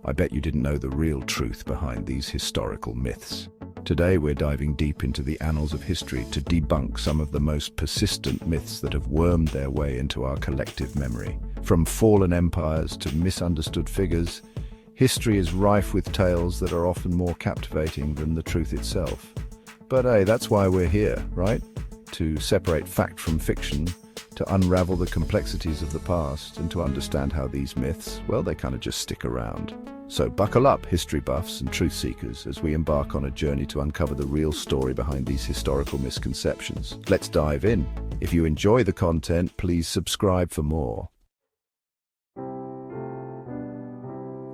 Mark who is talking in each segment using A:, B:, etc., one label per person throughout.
A: I bet you didn't know the real truth behind these historical myths. Today we're diving deep into the annals of history to debunk some of the most persistent myths that have wormed their way into our collective memory. From fallen empires to misunderstood figures, history is rife with tales that are often more captivating than the truth itself. But hey, that's why we're here, right? To separate fact from fiction, to unravel the complexities of the past, and to understand how these myths, well, they kind of just stick around. So buckle up, history buffs and truth seekers, as we embark on a journey to uncover the real story behind these historical misconceptions. Let's dive in. If you enjoy the content, please subscribe for more.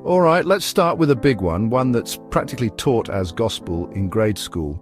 A: All right, let's start with a big one that's practically taught as gospel in grade school.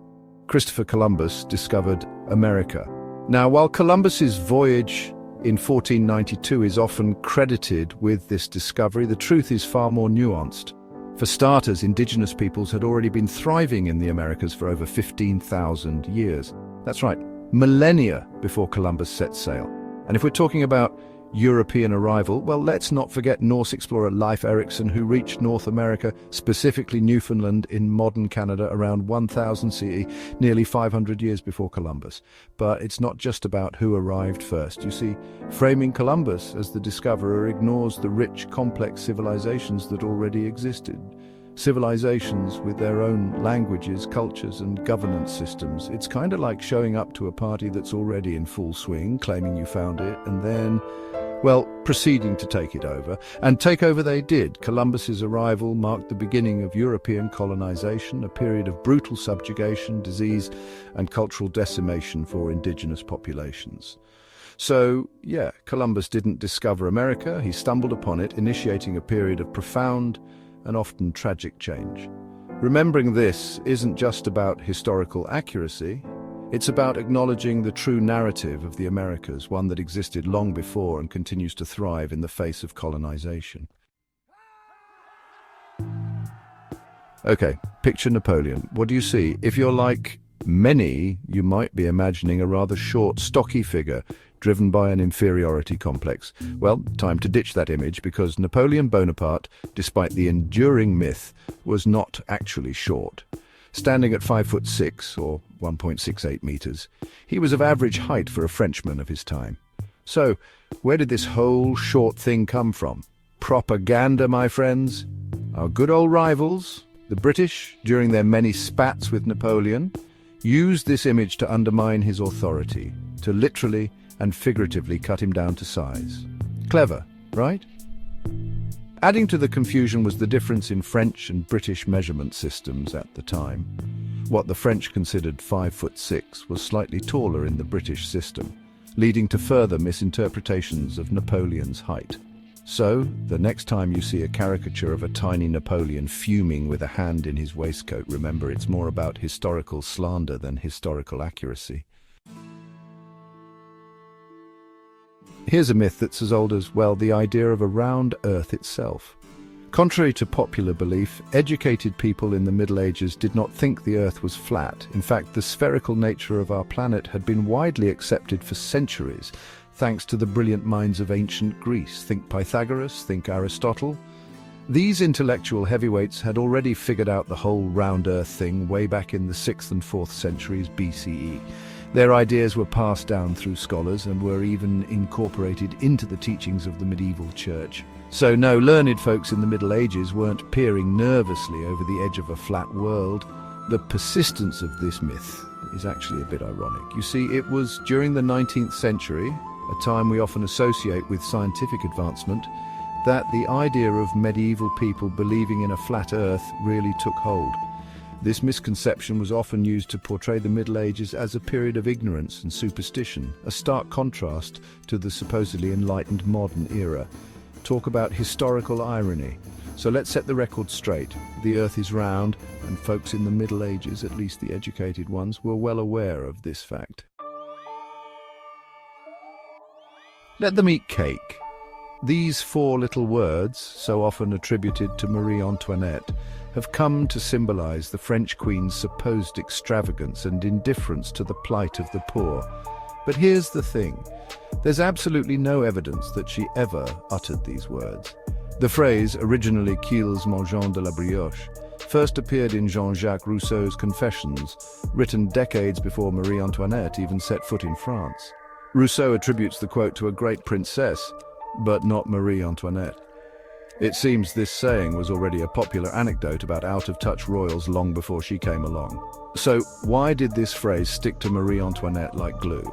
A: Christopher Columbus discovered America. Now, while Columbus's voyage in 1492 is often credited with this discovery, the truth is far more nuanced. For starters, indigenous peoples had already been thriving in the Americas for over 15,000 years. That's right, millennia before Columbus set sail. And if we're talking about European arrival, well, let's not forget Norse explorer Leif Erikson, who reached North America, specifically Newfoundland in modern Canada, around 1000 CE, nearly 500 years before Columbus. But it's not just about who arrived first. You see, framing Columbus as the discoverer ignores the rich, complex civilizations that already existed. Civilizations with their own languages, cultures, and governance systems. It's kind of like showing up to a party that's already in full swing, claiming you found it, and then, well, proceeding to take it over. And take over they did. Columbus's arrival marked the beginning of European colonization, a period of brutal subjugation, disease, and cultural decimation for indigenous populations. So, yeah, Columbus didn't discover America, he stumbled upon it, initiating a period of profound and often tragic change. Remembering this isn't just about historical accuracy, it's about acknowledging the true narrative of the Americas, one that existed long before and continues to thrive in the face of colonization. Okay, picture Napoleon. What do you see? If you're like many, you might be imagining a rather short, stocky figure driven by an inferiority complex. Well, time to ditch that image, because Napoleon Bonaparte, despite the enduring myth, was not actually short. Standing at 5'6", or 1.68 meters, he was of average height for a Frenchman of his time. So, where did this whole short thing come from? Propaganda, my friends. Our good old rivals, the British, during their many spats with Napoleon, used this image to undermine his authority, to literally and figuratively cut him down to size. Clever, right? Adding to the confusion was the difference in French and British measurement systems at the time. What the French considered 5'6" was slightly taller in the British system, leading to further misinterpretations of Napoleon's height. So, the next time you see a caricature of a tiny Napoleon fuming with a hand in his waistcoat, remember it's more about historical slander than historical accuracy. Here's a myth that's as old as, well, the idea of a round Earth itself. Contrary to popular belief, educated people in the Middle Ages did not think the Earth was flat. In fact, the spherical nature of our planet had been widely accepted for centuries, thanks to the brilliant minds of ancient Greece. Think Pythagoras, think Aristotle. These intellectual heavyweights had already figured out the whole round Earth thing way back in the 6th and 4th centuries BCE. Their ideas were passed down through scholars and were even incorporated into the teachings of the medieval church. So no, learned folks in the Middle Ages weren't peering nervously over the edge of a flat world. The persistence of this myth is actually a bit ironic. You see, it was during the 19th century, a time we often associate with scientific advancement, that the idea of medieval people believing in a flat Earth really took hold. This misconception was often used to portray the Middle Ages as a period of ignorance and superstition, a stark contrast to the supposedly enlightened modern era. Talk about historical irony. So let's set the record straight. The Earth is round, and folks in the Middle Ages, at least the educated ones, were well aware of this fact. Let them eat cake. These four little words, so often attributed to Marie Antoinette, have come to symbolize the French Queen's supposed extravagance and indifference to the plight of the poor. But here's the thing. There's absolutely no evidence that she ever uttered these words. The phrase, originally qu'ils mangeant de la brioche, first appeared in Jean-Jacques Rousseau's Confessions, written decades before Marie Antoinette even set foot in France. Rousseau attributes the quote to a great princess, but not Marie Antoinette. It seems this saying was already a popular anecdote about out-of-touch royals long before she came along. So why did this phrase stick to Marie Antoinette like glue?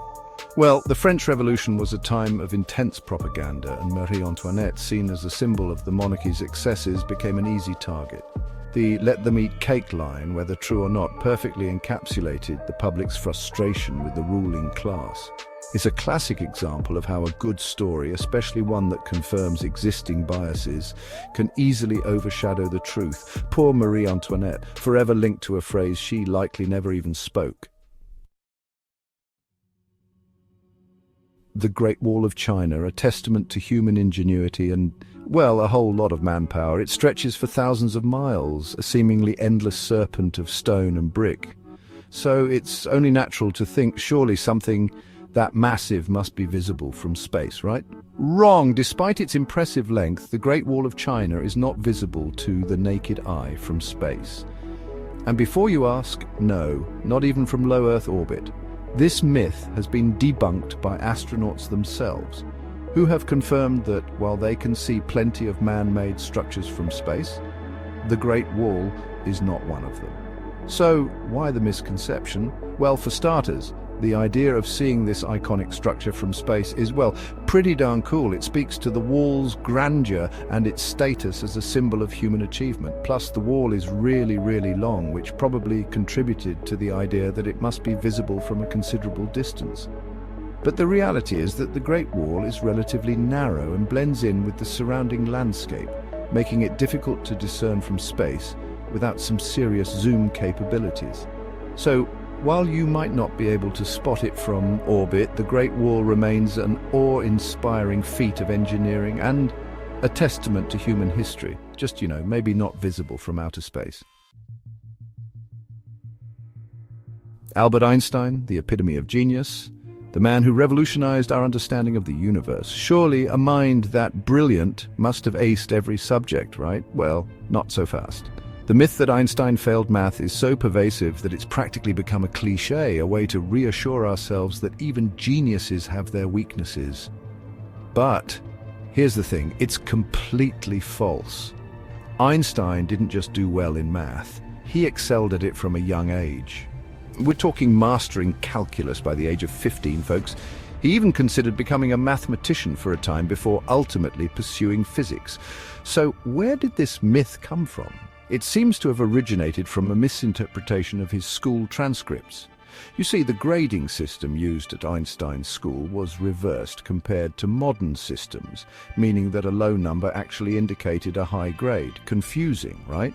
A: Well, the French Revolution was a time of intense propaganda, and Marie Antoinette, seen as a symbol of the monarchy's excesses, became an easy target. The "let them eat cake" line, whether true or not, perfectly encapsulated the public's frustration with the ruling class. It's a classic example of how a good story, especially one that confirms existing biases, can easily overshadow the truth. Poor Marie Antoinette, forever linked to a phrase she likely never even spoke. The Great Wall of China, a testament to human ingenuity and, well, a whole lot of manpower. It stretches for thousands of miles, a seemingly endless serpent of stone and brick. So it's only natural to think surely something that massive must be visible from space, right? Wrong! Despite its impressive length, the Great Wall of China is not visible to the naked eye from space. And before you ask, no, not even from low Earth orbit. This myth has been debunked by astronauts themselves, who have confirmed that while they can see plenty of man-made structures from space, the Great Wall is not one of them. So, why the misconception? Well, for starters, the idea of seeing this iconic structure from space is, well, pretty darn cool. It speaks to the wall's grandeur and its status as a symbol of human achievement. Plus, the wall is really, really long, which probably contributed to the idea that it must be visible from a considerable distance. But the reality is that the Great Wall is relatively narrow and blends in with the surrounding landscape, making it difficult to discern from space without some serious zoom capabilities. So, while you might not be able to spot it from orbit, the Great Wall remains an awe-inspiring feat of engineering and a testament to human history. Just, maybe not visible from outer space. Albert Einstein, the epitome of genius, the man who revolutionized our understanding of the universe. Surely a mind that brilliant must have aced every subject, right? Well, not so fast. The myth that Einstein failed math is so pervasive that it's practically become a cliché, a way to reassure ourselves that even geniuses have their weaknesses. But here's the thing, it's completely false. Einstein didn't just do well in math, he excelled at it from a young age. We're talking mastering calculus by the age of 15, folks. He even considered becoming a mathematician for a time before ultimately pursuing physics. So where did this myth come from? It seems to have originated from a misinterpretation of his school transcripts. You see, the grading system used at Einstein's school was reversed compared to modern systems, meaning that a low number actually indicated a high grade. Confusing, right?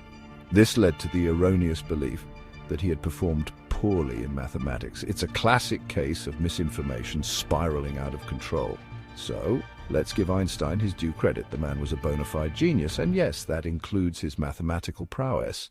A: This led to the erroneous belief that he had performed poorly in mathematics. It's a classic case of misinformation spiraling out of control. So, let's give Einstein his due credit. The man was a bona fide genius, and yes, that includes his mathematical prowess.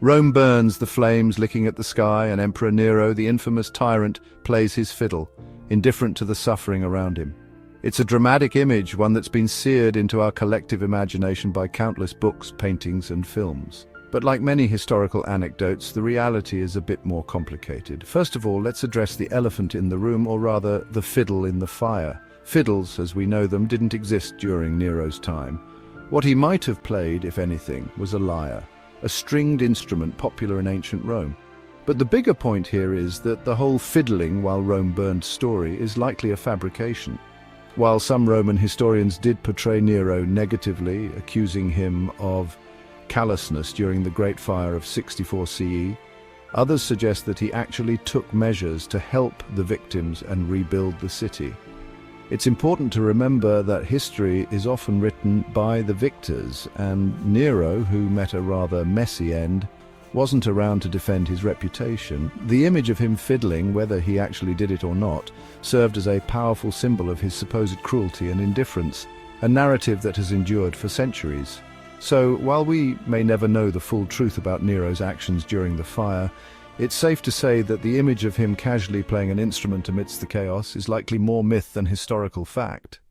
A: Rome burns, the flames licking at the sky, and Emperor Nero, the infamous tyrant, plays his fiddle, indifferent to the suffering around him. It's a dramatic image, one that's been seared into our collective imagination by countless books, paintings, and films. But like many historical anecdotes, the reality is a bit more complicated. First of all, let's address the elephant in the room, or rather, the fiddle in the fire. Fiddles, as we know them, didn't exist during Nero's time. What he might have played, if anything, was a lyre, a stringed instrument popular in ancient Rome. But the bigger point here is that the whole fiddling while Rome burned story is likely a fabrication. While some Roman historians did portray Nero negatively, accusing him of callousness during the Great Fire of 64 CE, others suggest that he actually took measures to help the victims and rebuild the city. It's important to remember that history is often written by the victors, and Nero, who met a rather messy end, wasn't around to defend his reputation. The image of him fiddling, whether he actually did it or not, served as a powerful symbol of his supposed cruelty and indifference, a narrative that has endured for centuries. So, while we may never know the full truth about Nero's actions during the fire, it's safe to say that the image of him casually playing an instrument amidst the chaos is likely more myth than historical fact.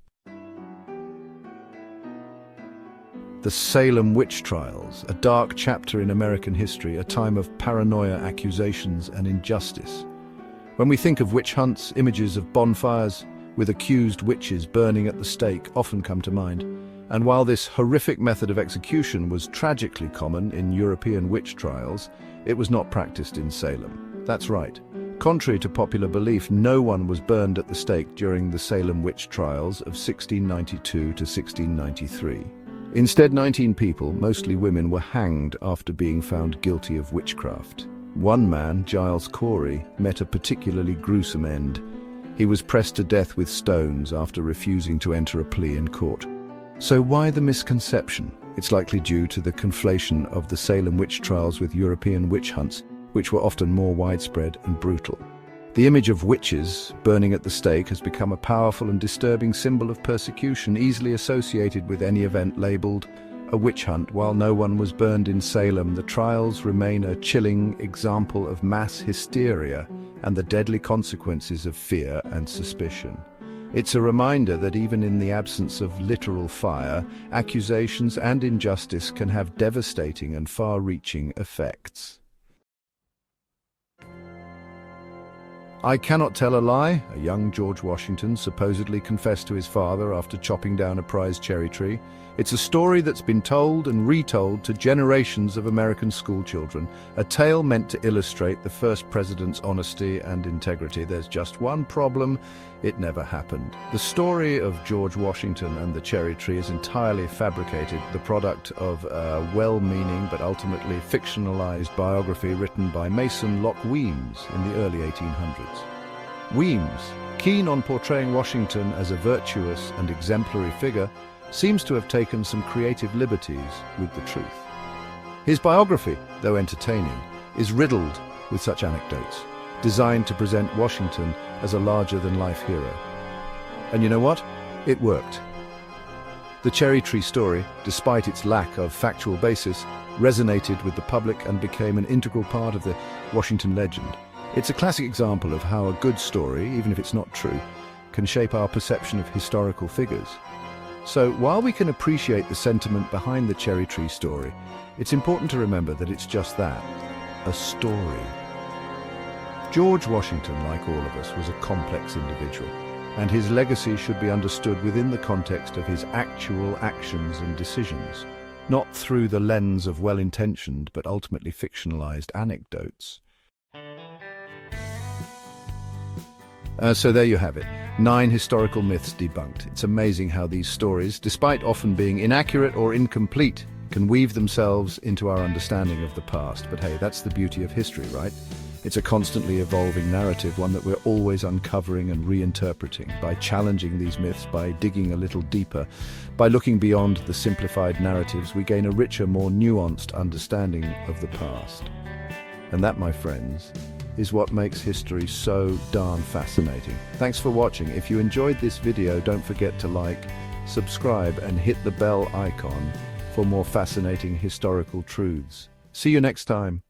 A: The Salem witch trials, a dark chapter in American history, a time of paranoia, accusations, and injustice. When we think of witch hunts, images of bonfires with accused witches burning at the stake often come to mind. And while this horrific method of execution was tragically common in European witch trials, it was not practiced in Salem. That's right. Contrary to popular belief, no one was burned at the stake during the Salem witch trials of 1692 to 1693. Instead, 19 people, mostly women, were hanged after being found guilty of witchcraft. One man, Giles Corey, met a particularly gruesome end. He was pressed to death with stones after refusing to enter a plea in court. So why the misconception? It's likely due to the conflation of the Salem witch trials with European witch hunts, which were often more widespread and brutal. The image of witches burning at the stake has become a powerful and disturbing symbol of persecution, easily associated with any event labeled a witch hunt. While no one was burned in Salem, the trials remain a chilling example of mass hysteria and the deadly consequences of fear and suspicion. It's a reminder that even in the absence of literal fire, accusations and injustice can have devastating and far-reaching effects. I Cannot Tell a Lie, a young George Washington supposedly confessed to his father after chopping down a prized cherry tree. It's a story that's been told and retold to generations of American schoolchildren, a tale meant to illustrate the first president's honesty and integrity. There's just one problem: it never happened. The story of George Washington and the cherry tree is entirely fabricated, the product of a well-meaning but ultimately fictionalized biography written by Mason Locke Weems in the early 1800s. Weems, keen on portraying Washington as a virtuous and exemplary figure, seems to have taken some creative liberties with the truth. His biography, though entertaining, is riddled with such anecdotes, designed to present Washington as a larger-than-life hero. And you know what? It worked. The cherry tree story, despite its lack of factual basis, resonated with the public and became an integral part of the Washington legend. It's a classic example of how a good story, even if it's not true, can shape our perception of historical figures. So, while we can appreciate the sentiment behind the cherry tree story, it's important to remember that it's just that, a story. George Washington, like all of us, was a complex individual, and his legacy should be understood within the context of his actual actions and decisions, not through the lens of well-intentioned but ultimately fictionalized anecdotes. So there you have it. 9 historical myths debunked. It's amazing how these stories, despite often being inaccurate or incomplete, can weave themselves into our understanding of the past. But hey, that's the beauty of history, right? It's a constantly evolving narrative, one that we're always uncovering and reinterpreting. By challenging these myths, by digging a little deeper, by looking beyond the simplified narratives, we gain a richer, more nuanced understanding of the past. And that, my friends, is what makes history so darn fascinating. Thanks for watching. If you enjoyed this video, don't forget to like, subscribe, and hit the bell icon for more fascinating historical truths. See you next time.